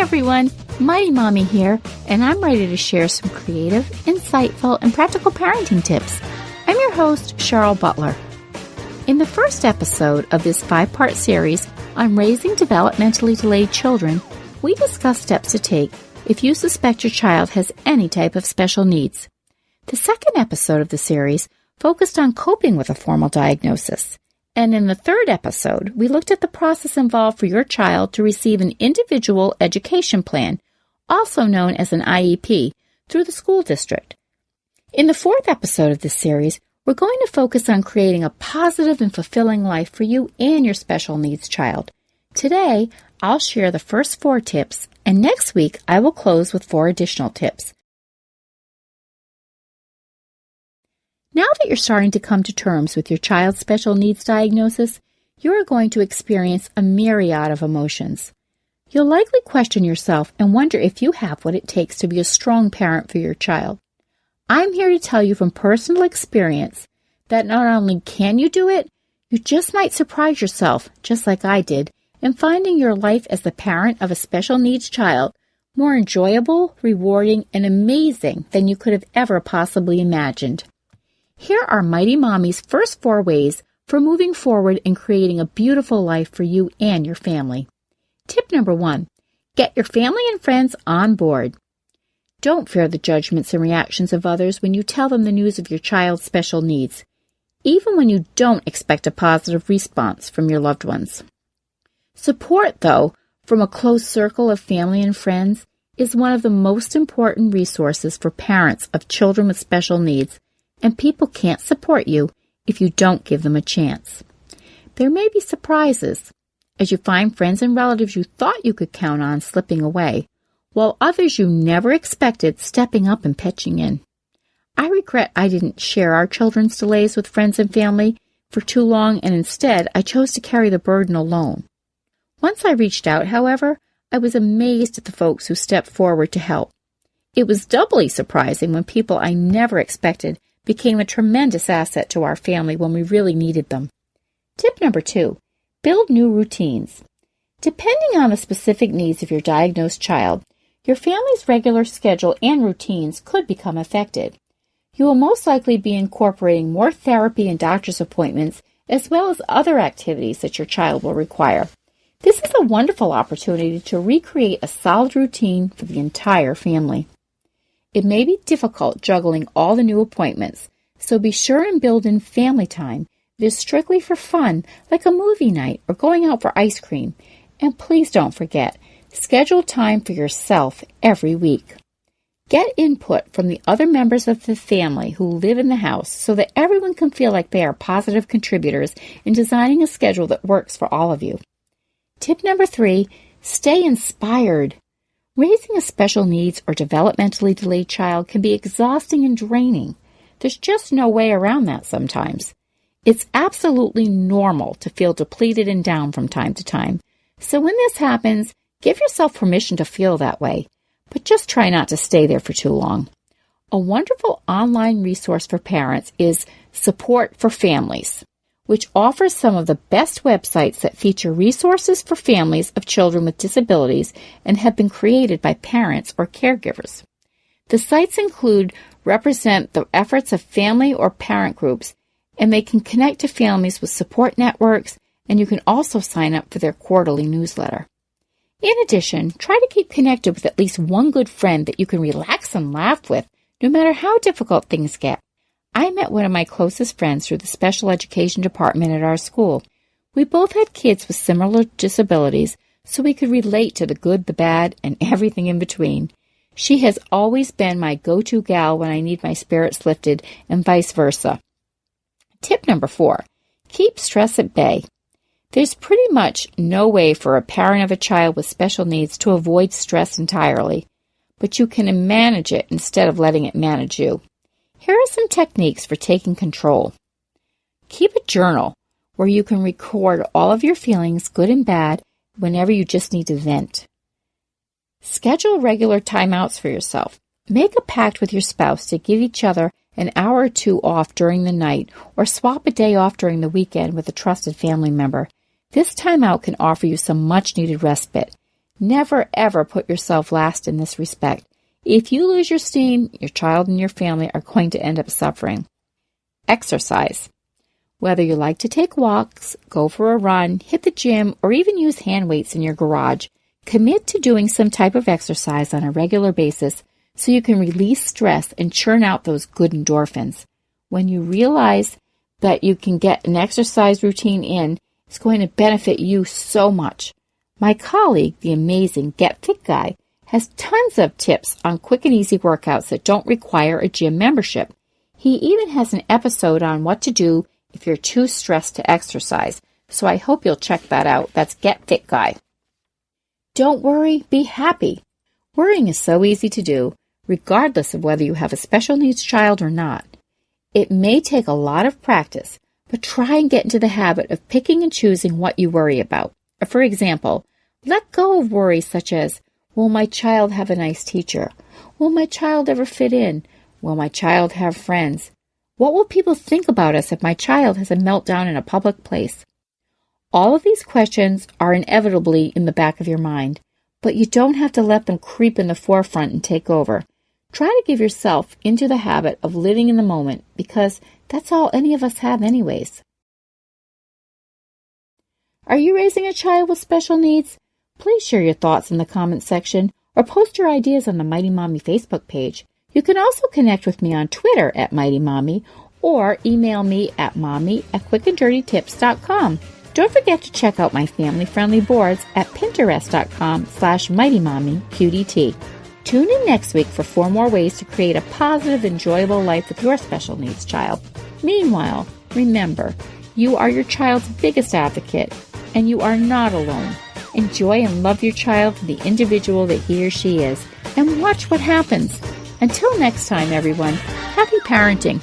everyone, Mighty Mommy here, and I'm ready to share some creative, insightful, and practical parenting tips. I'm your host, Cheryl Butler. In the first episode of this 5-part series on raising developmentally delayed children, we discuss steps to take if you suspect your child has any type of special needs. The second episode of the series focused on coping with a formal diagnosis. And in the third episode, we looked at the process involved for your child to receive an individual education plan, also known as an IEP, through the school district. In the fourth episode of this series, we're going to focus on creating a positive and fulfilling life for you and your special needs child. Today, I'll share the first 4 tips, and next week I will close with 4 additional tips. Now that you're starting to come to terms with your child's special needs diagnosis, you are going to experience a myriad of emotions. You'll likely question yourself and wonder if you have what it takes to be a strong parent for your child. I'm here to tell you from personal experience that not only can you do it, you just might surprise yourself, just like I did, in finding your life as the parent of a special needs child more enjoyable, rewarding, and amazing than you could have ever possibly imagined. Here are Mighty Mommy's first 4 ways for moving forward and creating a beautiful life for you and your family. Tip number 1, get your family and friends on board. Don't fear the judgments and reactions of others when you tell them the news of your child's special needs, even when you don't expect a positive response from your loved ones. Support, though, from a close circle of family and friends is one of the most important resources for parents of children with special needs, and people can't support you if you don't give them a chance. There may be surprises, as you find friends and relatives you thought you could count on slipping away, while others you never expected stepping up and pitching in. I regret I didn't share our children's delays with friends and family for too long, and instead I chose to carry the burden alone. Once I reached out, however, I was amazed at the folks who stepped forward to help. It was doubly surprising when people I never expected became a tremendous asset to our family when we really needed them. Tip number 2, build new routines. Depending on the specific needs of your diagnosed child, your family's regular schedule and routines could become affected. You will most likely be incorporating more therapy and doctor's appointments, as well as other activities that your child will require. This is a wonderful opportunity to recreate a solid routine for the entire family. It may be difficult juggling all the new appointments, so be sure and build in family time that is strictly for fun, like a movie night or going out for ice cream. And please don't forget, schedule time for yourself every week. Get input from the other members of the family who live in the house so that everyone can feel like they are positive contributors in designing a schedule that works for all of you. Tip number 3, stay inspired. Raising a special needs or developmentally delayed child can be exhausting and draining. There's just no way around that sometimes. It's absolutely normal to feel depleted and down from time to time. So when this happens, give yourself permission to feel that way, but just try not to stay there for too long. A wonderful online resource for parents is Support for Families, which offers some of the best websites that feature resources for families of children with disabilities and have been created by parents or caregivers. The sites represent the efforts of family or parent groups, and they can connect to families with support networks, and you can also sign up for their quarterly newsletter. In addition, try to keep connected with at least one good friend that you can relax and laugh with, no matter how difficult things get. I met one of my closest friends through the special education department at our school. We both had kids with similar disabilities, so we could relate to the good, the bad, and everything in between. She has always been my go-to gal when I need my spirits lifted, and vice versa. Tip number 4, keep stress at bay. There's pretty much no way for a parent of a child with special needs to avoid stress entirely, but you can manage it instead of letting it manage you. Here are some techniques for taking control. Keep a journal where you can record all of your feelings, good and bad, whenever you just need to vent. Schedule regular timeouts for yourself. Make a pact with your spouse to give each other an hour or 2 off during the night, or swap a day off during the weekend with a trusted family member. This timeout can offer you some much-needed respite. Never, ever put yourself last in this respect. If you lose your steam, your child and your family are going to end up suffering. Exercise. Whether you like to take walks, go for a run, hit the gym, or even use hand weights in your garage, commit to doing some type of exercise on a regular basis so you can release stress and churn out those good endorphins. When you realize that you can get an exercise routine in, it's going to benefit you so much. My colleague, the amazing Get Fit Guy, has tons of tips on quick and easy workouts that don't require a gym membership. He even has an episode on what to do if you're too stressed to exercise, so I hope you'll check that out. That's Get Fit Guy. Don't worry, be happy. Worrying is so easy to do, regardless of whether you have a special needs child or not. It may take a lot of practice, but try and get into the habit of picking and choosing what you worry about. For example, let go of worries such as, will my child have a nice teacher? Will my child ever fit in? Will my child have friends? What will people think about us if my child has a meltdown in a public place? All of these questions are inevitably in the back of your mind, but you don't have to let them creep in the forefront and take over. Try to give yourself into the habit of living in the moment, because that's all any of us have anyways. Are you raising a child with special needs? Please share your thoughts in the comments section or post your ideas on the Mighty Mommy Facebook page. You can also connect with me on Twitter at Mighty Mommy or email me at mommy@quickanddirtytips.com. Don't forget to check out my family-friendly boards at pinterest.com/mightymommyqdt. Tune in next week for 4 more ways to create a positive, enjoyable life with your special needs child. Meanwhile, remember, you are your child's biggest advocate, and you are not alone. Enjoy and love your child for the individual that he or she is, and watch what happens. Until next time, everyone, happy parenting.